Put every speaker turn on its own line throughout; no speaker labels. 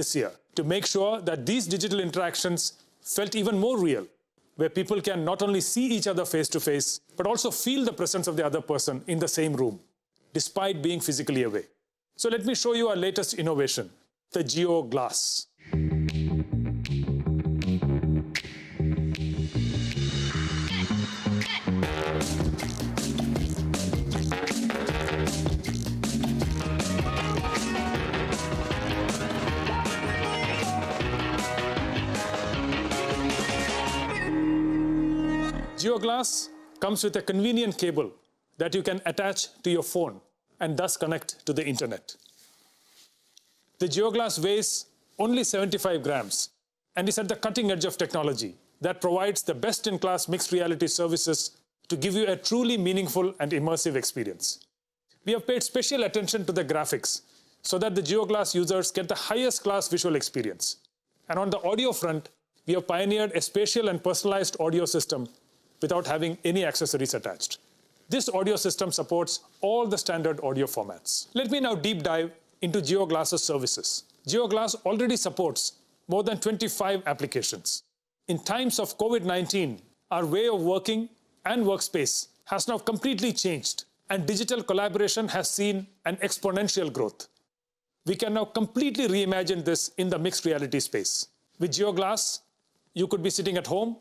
this year to make sure that these digital interactions felt even more real, where people can not only see each other face to face, but also feel the presence of the other person in the same room, despite being physically away. So let me show you our latest innovation, the Jio Glass. Jio Glass comes with a convenient cable that you can attach to your phone and thus connect to the internet. The Jio Glass weighs only 75 grams and is at the cutting edge of technology that provides the best-in-class mixed reality services to give you a truly meaningful and immersive experience. We have paid special attention to the graphics so that the Jio Glass users get the highest class visual experience. And on the audio front, we have pioneered a spatial and personalized audio system without having any accessories attached. This audio system supports all the standard audio formats. Let me now deep dive into Jio Glass's services. Jio Glass already supports more than 25 applications. In times of COVID-19, our way of working and workspace has now completely changed, and digital collaboration has seen an exponential growth. We can now completely reimagine this in the mixed reality space. With Jio Glass, you could be sitting at home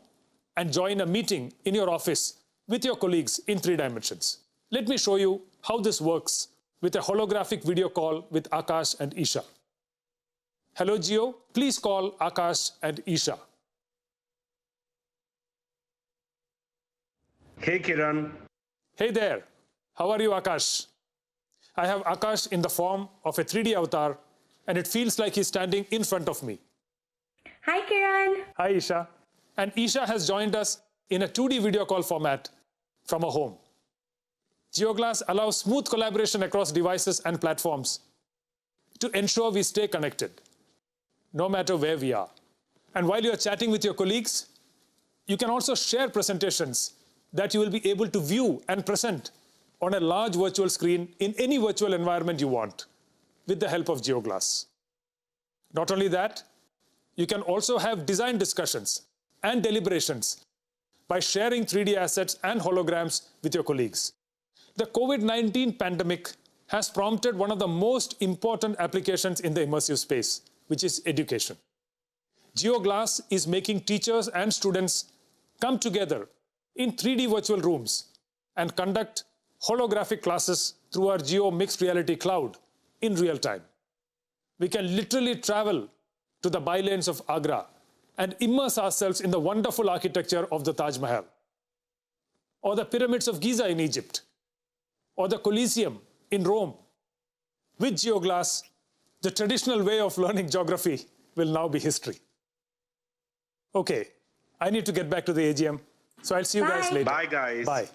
and join a meeting in your office with your colleagues in 3 dimensions. Let me show you how this works with a holographic video call with Akash and Isha. Hello Jio, please call Akash and Isha.
Hey Kiran.
Hey there, how are you Akash? I have Akash in the form of a 3D avatar and it feels like he's standing in front of me.
Hi Kiran.
Hi Isha. And Isha has joined us in a 2D video call format from a home. Jio Glass allows smooth collaboration across devices and platforms to ensure we stay connected, no matter where we are. And while you're chatting with your colleagues, you can also share presentations that you will be able to view and present on a large virtual screen in any virtual environment you want with the help of Jio Glass. Not only that, you can also have design discussions and deliberations by sharing 3D assets and holograms with your colleagues. The COVID-19 pandemic has prompted one of the most important applications in the immersive space, which is education. Jio Glass is making teachers and students come together in 3D virtual rooms and conduct holographic classes through our Jio Mixed Reality Cloud in real time. We can literally travel to the bylanes of Agra and immerse ourselves in the wonderful architecture of the Taj Mahal, or the pyramids of Giza in Egypt, or the Colosseum in Rome. With Jio Glass, the traditional way of learning geography will now be history. Okay, I need to get back to the AGM, so I'll see you guys later.
Bye guys.
Bye.